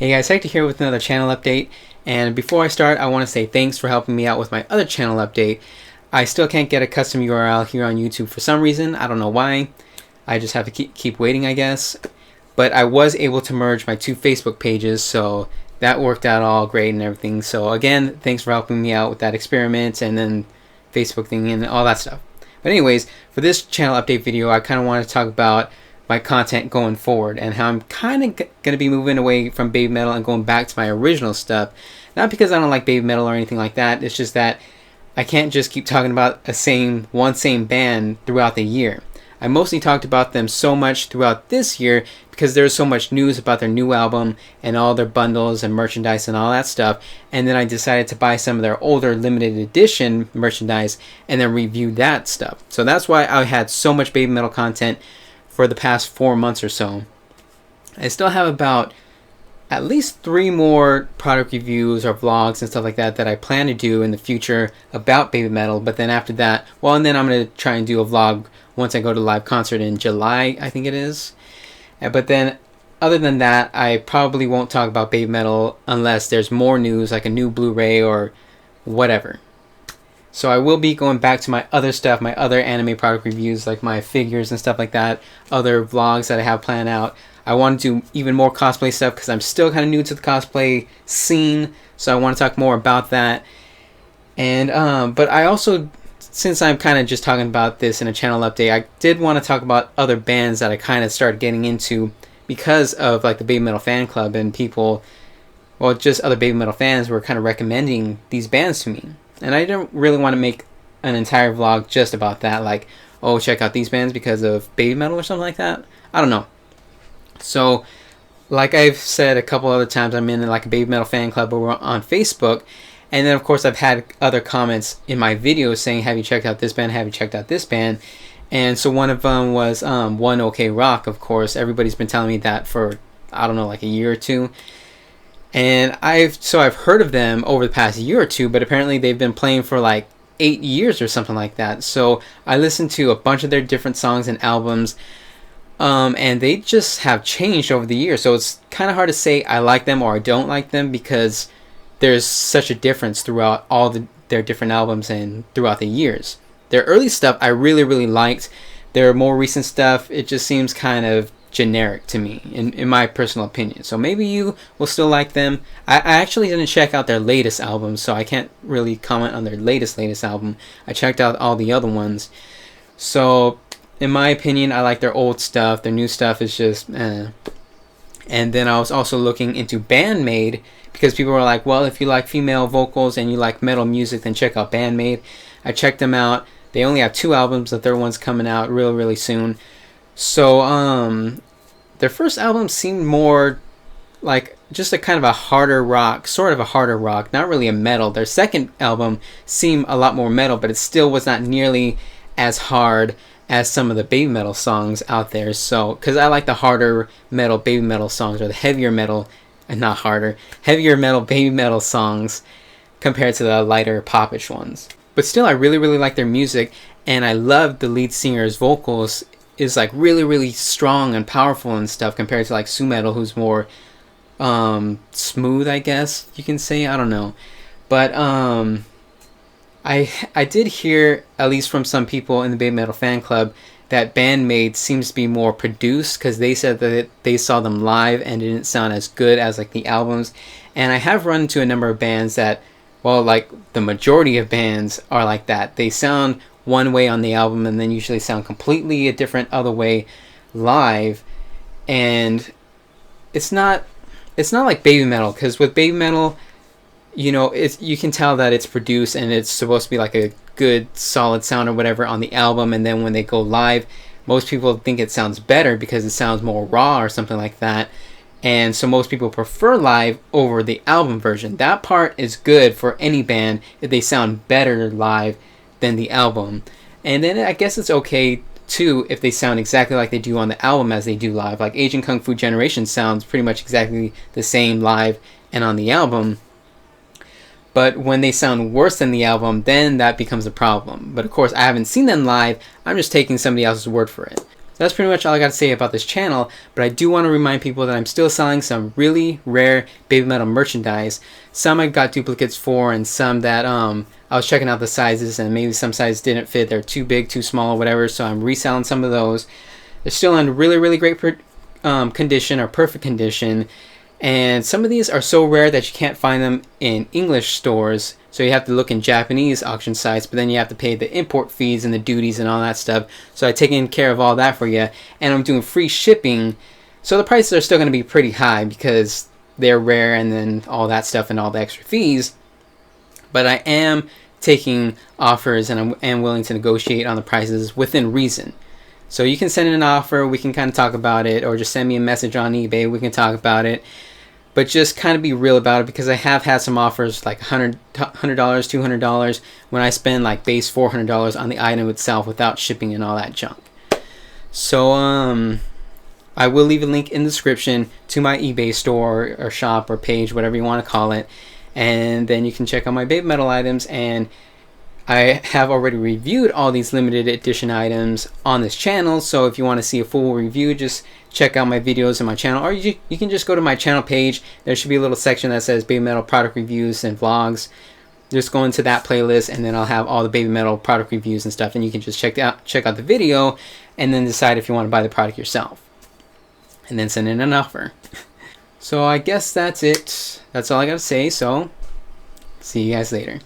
Hey guys, Hector here with another channel update, and before I start I want to say thanks for helping me out with my other channel update. I still can't get a custom URL here on YouTube for some reason. I don't know why. I just have to keep waiting, I guess. But I was able to merge my two Facebook pages, so that worked out all great and everything. So again, thanks for helping me out with that experiment and then Facebook thing and all that stuff. But anyways, for this channel update video, I kind of want to talk about my content going forward and how I'm kind of going to be moving away from baby metal and going back to my original stuff. Not because I don't like baby metal or anything like that. It's just that I can't just keep talking about one same band throughout the year. I mostly talked about them so much throughout this year because there's so much news about their new album and all their bundles and merchandise and all that stuff. And then I decided to buy some of their older limited edition merchandise and then review that stuff. So that's why I had so much baby metal content for the past 4 months or so. I still have about at least 3 more product reviews or vlogs and stuff like that that I plan to do in the future about baby metal. But then after that, well, and then I'm going to try and do a vlog once I go to live concert in July, I think it is. But then other than that, I probably won't talk about baby metal unless there's more news, like a new Blu-ray or whatever. So I will be going back to my other stuff, my other anime product reviews, like my figures and stuff like that, other vlogs that I have planned out. I want to do even more cosplay stuff because I'm still kind of new to the cosplay scene, so I want to talk more about that. And but I also, since I'm kind of just talking about this in a channel update, I did want to talk about other bands that I kind of started getting into because of like the Baby Metal fan club and people, well, just other Baby Metal fans were kind of recommending these bands to me. And I don't really want to make an entire vlog just about that, like, oh, check out these bands because of baby metal or something like that. I don't know. So, like I've said a couple other times, I'm in like a baby metal fan club over on Facebook. And then, of course, I've had other comments in my videos saying, have you checked out this band? Have you checked out this band? And so one of them was One OK Rock, of course. Everybody's been telling me that for, I don't know, like a year or two. And I've heard of them over the past year or two, but apparently they've been playing for like 8 years or something like that. So I listened to a bunch of their different songs and albums, and they just have changed over the years. So it's kind of hard to say I like them or I don't like them because there's such a difference throughout all their different albums and throughout the years. Their early stuff I really, really liked. Their more recent stuff, it just seems kind of generic to me, in my personal opinion. So maybe you will still like them. I actually didn't check out their latest album, so I can't really comment on their latest album. I checked out all the other ones. So in my opinion, I like their old stuff. Their new stuff is just And then I was also looking into Bandmade because people were like, well, if you like female vocals and you like metal music, then check out Bandmade. I checked them out. They only have 2 albums. The third one's coming out really soon. So their first album seemed more like just a kind of a harder rock, sort of a harder rock, not really a metal. Their second album seemed a lot more metal, but it still was not nearly as hard as some of the baby metal songs out there. So because I like the harder metal baby metal songs, or the heavier metal, and not harder, heavier metal baby metal songs compared to the lighter popish ones. But still, I really like their music, and I love the lead singer's vocals is like really strong and powerful and stuff compared to like Su Metal, who's more smooth, I guess you can say. I don't know, but I did hear, at least from some people in the Baby Metal fan club, that Bandmade seems to be more produced because they said that they saw them live and it didn't sound as good as like the albums. And I have run into a number of bands that, well, like the majority of bands are like that. They sound one way on the album and then usually sound completely a different other way live. And it's not like baby metal, because with baby metal, you know, you can tell that it's produced and it's supposed to be like a good solid sound or whatever on the album, and then when they go live, most people think it sounds better because it sounds more raw or something like that. And so most people prefer live over the album version. That part is good for any band if they sound better live than the album. And then I guess it's okay too if they sound exactly like they do on the album as they do live. Like Asian Kung Fu Generation sounds pretty much exactly the same live and on the album. But when they sound worse than the album, then that becomes a problem. But of course, I haven't seen them live. I'm just taking somebody else's word for it. that's pretty much all I got to say about this channel, but I do want to remind people that I'm still selling some really rare Baby Metal merchandise. Some I got duplicates for, and some that I was checking out the sizes and maybe some sizes didn't fit. They're too big, too small, whatever, so I'm reselling some of those. They're still in really great condition, or perfect condition, and some of these are so rare that you can't find them in English stores, so you have to look in Japanese auction sites, but then you have to pay the import fees and the duties and all that stuff. So I've taken care of all that for you, and I'm doing free shipping, so the prices are still going to be pretty high because they're rare and then all that stuff and all the extra fees. But I am taking offers, and I am willing to negotiate on the prices within reason. So you can send in an offer, we can kind of talk about it, or just send me a message on eBay, we can talk about it. But just kind of be real about it, because I have had some offers like $100, $200 when I spend like base $400 on the item itself without shipping and all that junk. So I will leave a link in the description to my eBay store or shop or page, whatever you want to call it, and then you can check out my Baby Metal items. And I have already reviewed all these limited edition items on this channel, so if you want to see a full review, just check out my videos on my channel, or you can just go to my channel page. There should be a little section that says Baby Metal product reviews and vlogs. Just go into that playlist, and then I'll have all the Baby Metal product reviews and stuff, and you can just check out the video and then decide if you want to buy the product yourself, and then send in an offer. So I guess that's it. That's all I gotta say, so see you guys later.